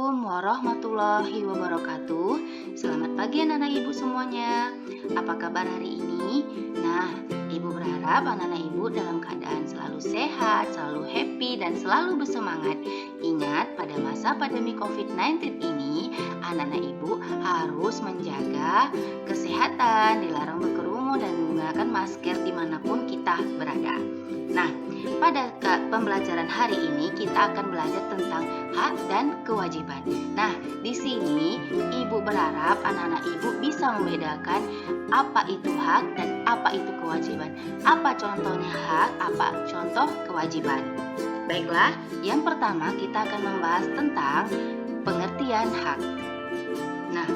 Assalamualaikum warahmatullahi wabarakatuh. Selamat pagi anak-anak ibu semuanya. Apa kabar hari ini? Nah, ibu berharap anak-anak ibu dalam keadaan selalu sehat, selalu happy, dan selalu bersemangat. Ingat, pada masa pandemi COVID-19 ini, anak-anak ibu harus menjaga kesehatan, dilarang berkerumun, dan menggunakan masker dimanapun kita berada. Nah, pada pembelajaran hari ini kita akan belajar tentang hak dan kewajiban. Nah, di sini ibu berharap anak-anak ibu bisa membedakan apa itu hak dan apa itu kewajiban. Apa contohnya hak, apa contoh kewajiban. Baiklah, yang pertama kita akan membahas tentang pengertian hak. Nah,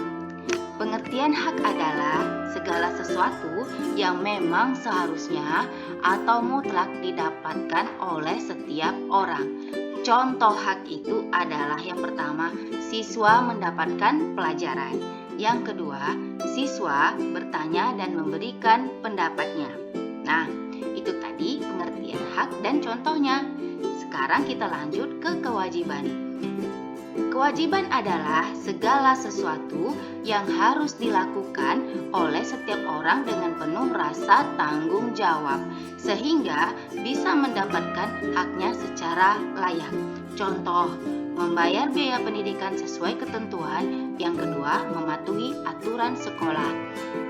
pengertian hak adalah segala sesuatu yang memang seharusnya atau mutlak didapatkan oleh setiap orang. Contoh hak itu adalah yang pertama, siswa mendapatkan pelajaran. Yang kedua, siswa bertanya dan memberikan pendapatnya. Nah, itu tadi pengertian hak dan contohnya. Sekarang kita lanjut ke kewajiban. Kewajiban adalah segala sesuatu yang harus dilakukan oleh setiap orang dengan penuh rasa tanggung jawab, sehingga bisa mendapatkan haknya secara layak. Contoh, membayar biaya pendidikan sesuai ketentuan. Yang kedua, mematuhi aturan sekolah.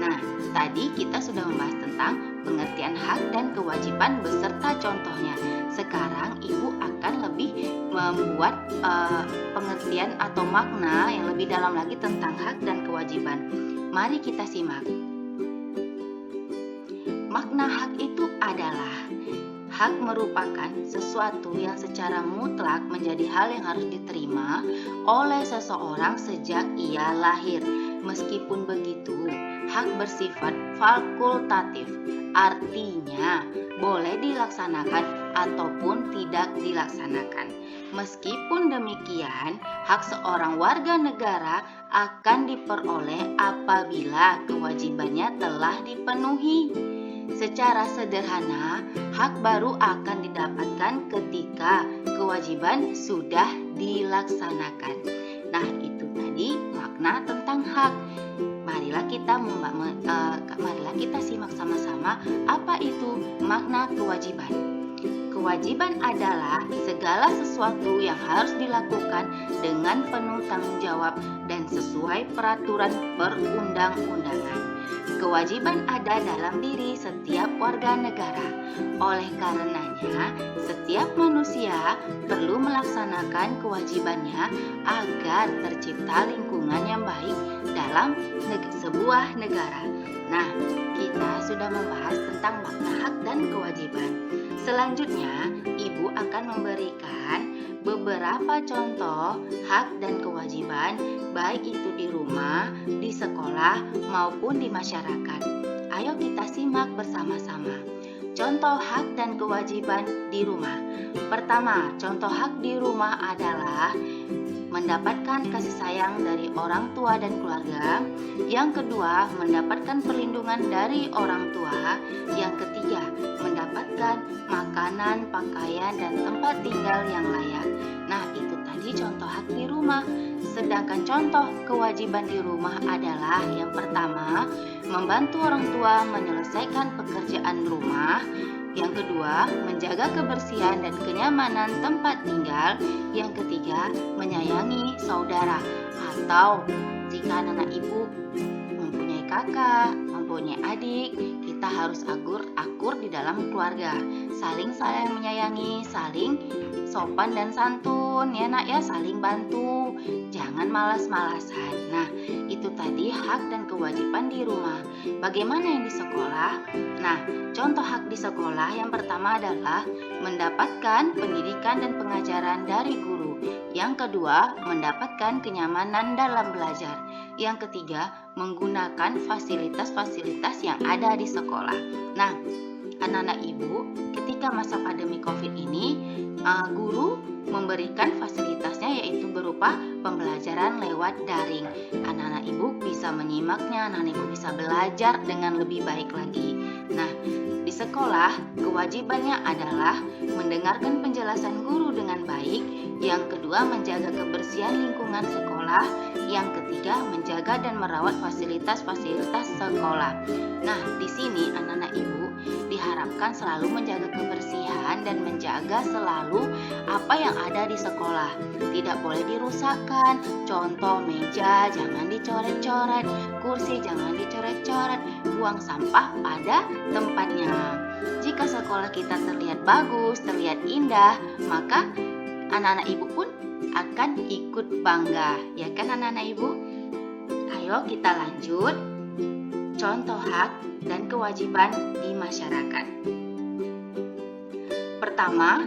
Nah, tadi kita sudah membahas tentang pengertian hak dan kewajiban beserta contohnya. Sekarang ibu akan lebih membuat pengertian atau makna yang lebih dalam lagi tentang hak dan kewajiban. Mari kita simak. Makna hak itu adalah hak merupakan sesuatu yang secara mutlak menjadi hal yang harus diterima oleh seseorang sejak ia lahir. Meskipun begitu, hak bersifat fakultatif, artinya boleh dilaksanakan ataupun tidak dilaksanakan. Meskipun demikian, hak seorang warga negara akan diperoleh apabila kewajibannya telah dipenuhi. Secara sederhana, hak baru akan didapatkan ketika kewajiban sudah dilaksanakan. Nah, itu tadi makna tentang hak. Marilah kita simak sama-sama apa itu makna kewajiban. Kewajiban adalah segala sesuatu yang harus dilakukan dengan penuh tanggung jawab dan sesuai peraturan perundang-undangan. Kewajiban ada dalam diri setiap warga negara. Oleh karenanya, setiap manusia perlu melaksanakan kewajibannya agar tercipta lingkungan yang baik dalam sebuah negara. Nah, kita sudah membahas tentang makna hak dan kewajiban. Selanjutnya, ibu akan memberikan beberapa contoh hak dan kewajiban, baik itu di rumah, di sekolah, maupun di masyarakat. Ayo kita simak bersama-sama. Contoh hak dan kewajiban di rumah. Pertama, contoh hak di rumah adalah mendapatkan kasih sayang dari orang tua dan keluarga. Yang kedua, mendapatkan perlindungan dari orang tua. Yang ketiga, mendapatkan makanan, pakaian, dan tempat tinggal yang layak. Nah, itu tadi contoh hak di rumah. Sedangkan contoh kewajiban di rumah adalah yang pertama, membantu orang tua menyelesaikan pekerjaan rumah. Yang kedua, menjaga kebersihan dan kenyamanan tempat tinggal. Yang ketiga, menyayangi saudara. Atau jika anak ibu mempunyai kakak, mempunyai adik, kita harus akur di dalam keluarga. Saling menyayangi, saling sopan dan santun ya nak ya, saling bantu. Jangan malas-malasan. Nah, itu tadi hak dan kewajiban di rumah. Bagaimana yang di sekolah? Nah, contoh hak di sekolah yang pertama adalah mendapatkan pendidikan dan pengajaran dari guru. Yang kedua, mendapatkan kenyamanan dalam belajar. Yang ketiga, menggunakan fasilitas-fasilitas yang ada di sekolah. Nah, anak-anak ibu, ketika masa pandemi COVID ini, guru memberikan fasilitasnya yaitu berupa pembelajaran lewat daring. Anak-anak ibu bisa menyimaknya, anak-anak ibu bisa belajar dengan lebih baik lagi. Nah, di sekolah kewajibannya adalah mendengarkan penjelasan guru dengan baik. Yang kedua, kedua, menjaga kebersihan lingkungan sekolah. Yang ketiga, menjaga dan merawat fasilitas-fasilitas sekolah. Nah, di sini anak-anak ibu diharapkan selalu menjaga kebersihan dan menjaga selalu apa yang ada di sekolah. Tidak boleh dirusakkan. Contoh, meja jangan dicoret-coret, kursi jangan dicoret-coret, buang sampah pada tempatnya. Jika sekolah kita terlihat bagus, terlihat indah, maka anak-anak ibu pun akan ikut bangga, ya kan anak-anak ibu? Ayo kita lanjut. Contoh hak dan kewajiban di masyarakat. Pertama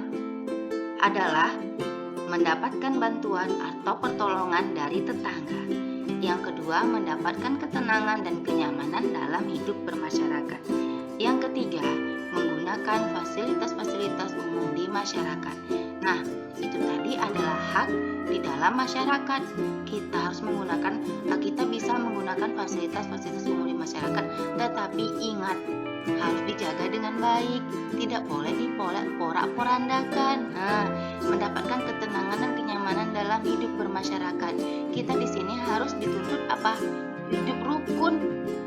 adalah mendapatkan bantuan atau pertolongan dari tetangga. Yang kedua, mendapatkan ketenangan dan kenyamanan dalam hidup bermasyarakat. Yang ketiga, menggunakan fasilitas-fasilitas umum di masyarakat. Nah, itu tadi adalah hak di dalam masyarakat. Kita bisa menggunakan fasilitas-fasilitas umum di masyarakat, tetapi ingat, harus dijaga dengan baik, tidak boleh diporak-porandakan. Nah, mendapatkan ketenangan dan kenyamanan dalam hidup bermasyarakat. Kita di sini harus dituntut apa? Hidup rukun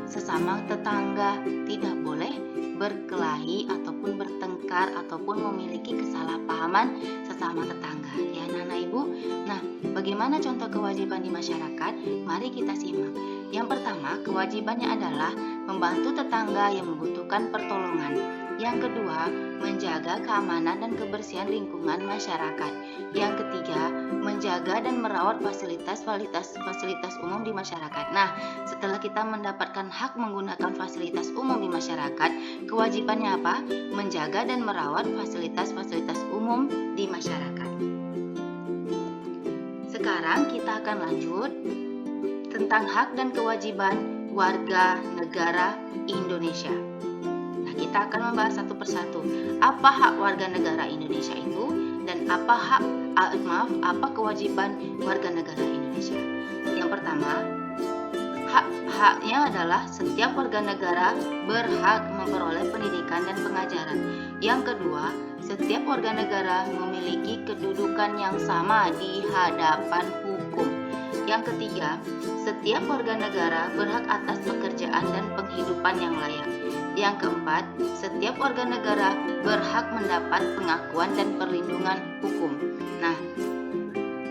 sesama tetangga, tidak boleh berkelahi ataupun bertengkar ataupun memiliki kesalahpahaman sesama tetangga, ya anak-anak ibu. Nah, bagaimana contoh kewajiban di masyarakat? Mari kita simak. Yang pertama, kewajibannya adalah membantu tetangga yang membutuhkan pertolongan. Yang kedua, menjaga keamanan dan kebersihan lingkungan masyarakat. Yang ketiga, menjaga dan merawat fasilitas umum di masyarakat. Nah, setelah kita mendapatkan hak menggunakan fasilitas umum di masyarakat, kewajibannya apa? Menjaga dan merawat fasilitas umum di masyarakat. Sekarang kita akan lanjut tentang hak dan kewajiban warga negara Indonesia. Nah, kita akan membahas satu persatu. Apa hak warga negara Indonesia itu dan apa kewajiban warga negara Indonesia? Yang pertama, haknya adalah setiap warga negara berhak memperoleh pendidikan dan pengajaran. Yang kedua, setiap warga negara memiliki kedudukan yang sama di hadapan hukum. Yang ketiga, setiap warga negara berhak atas pekerjaan dan penghidupan yang layak. Yang keempat, setiap warga negara berhak mendapat pengakuan dan perlindungan hukum. Nah,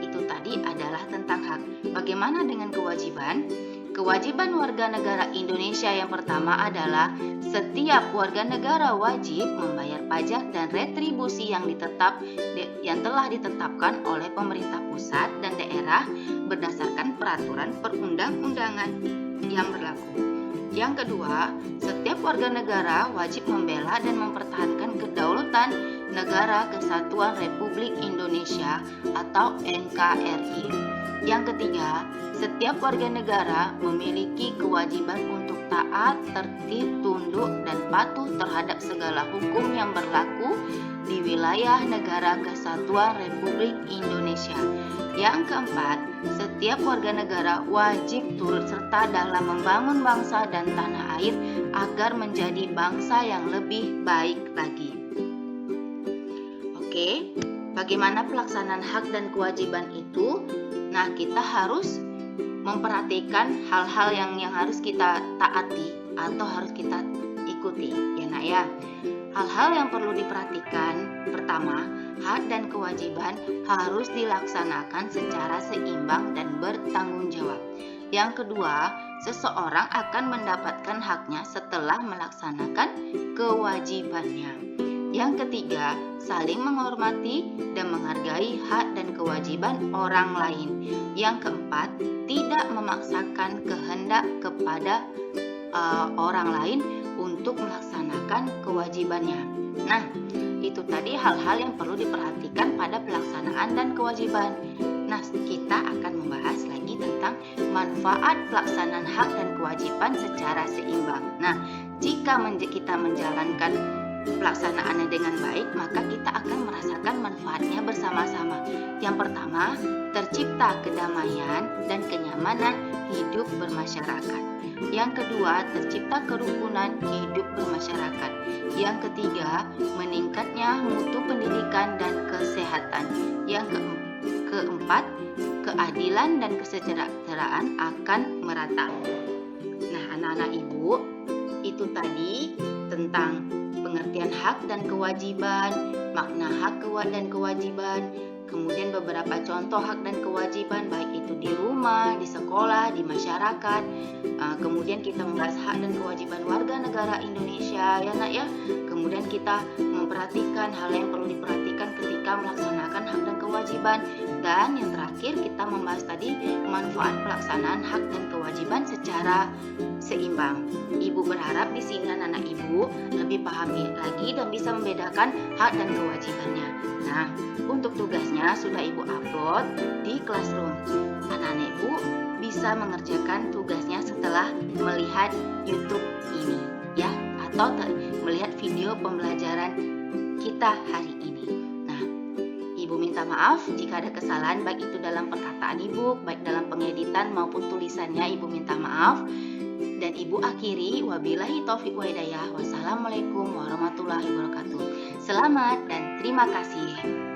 itu tadi adalah tentang hak. Bagaimana dengan kewajiban? Kewajiban warga negara Indonesia yang pertama adalah setiap warga negara wajib membayar pajak dan retribusi yang telah ditetapkan oleh pemerintah pusat dan daerah berdasarkan peraturan perundang-undangan yang berlaku. Yang kedua, setiap warga negara wajib membela dan mempertahankan kedaulatan Negara Kesatuan Republik Indonesia atau NKRI. Yang ketiga, setiap warga negara memiliki kewajiban untuk taat, tertib, tunduk, dan patuh terhadap segala hukum yang berlaku di wilayah Negara Kesatuan Republik Indonesia. Yang keempat, setiap warga negara wajib turut serta dalam membangun bangsa dan tanah air agar menjadi bangsa yang lebih baik lagi. Oke, bagaimana pelaksanaan hak dan kewajiban itu? Nah, kita harus memperhatikan hal-hal yang harus kita taati atau harus kita ikuti, ya nak ya. Hal-hal yang perlu diperhatikan, pertama, hak dan kewajiban harus dilaksanakan secara seimbang dan bertanggung jawab. Yang kedua, seseorang akan mendapatkan haknya setelah melaksanakan kewajibannya. Yang ketiga, saling menghormati dan menghargai hak dan kewajiban orang lain. Yang keempat, tidak memaksakan kehendak kepada orang lain untuk melaksanakan kewajibannya. Nah, itu tadi hal-hal yang perlu diperhatikan pada pelaksanaan dan kewajiban. Nah, kita akan membahas lagi tentang manfaat pelaksanaan hak dan kewajiban secara seimbang. Nah, jika kita menjalankan pelaksanaannya dengan baik, maka kita akan merasakan manfaatnya bersama-sama. Yang pertama, tercipta kedamaian dan kenyamanan hidup bermasyarakat. Yang kedua, tercipta kerukunan hidup bermasyarakat. Yang ketiga, meningkatnya mutu pendidikan dan kesehatan. Yang keempat, keadilan dan kesejahteraan akan merata. Nah, anak-anak Ibu, itu tadi tentang pengertian hak dan kewajiban, makna hak dan kewajiban, kemudian beberapa contoh hak dan kewajiban baik itu di rumah, di sekolah, di masyarakat. Kemudian kita membahas hak dan kewajiban warga negara Indonesia ya Nak ya. Kemudian kita memperhatikan hal yang perlu diperhatikan ketika melaksanakan hak dan kewajiban. Dan yang terakhir kita membahas tadi manfaat pelaksanaan hak dan kewajiban secara seimbang. Ibu berharap di sini anak-anak Ibu lebih pahami lagi dan bisa membedakan hak dan kewajibannya. Nah, untuk tugasnya sudah Ibu upload di Classroom. Anak-anak Ibu bisa mengerjakan tugasnya setelah melihat YouTube ini ya, atau melihat video pembelajaran kita hari ini. Nah, Ibu minta maaf jika ada kesalahan baik itu dalam perkataan Ibu, baik dalam pengeditan maupun tulisannya. Ibu minta maaf. Dan Ibu akhiri, wabillahi taufiq wa hidayah. Wassalamualaikum warahmatullahi wabarakatuh. Selamat dan terima kasih.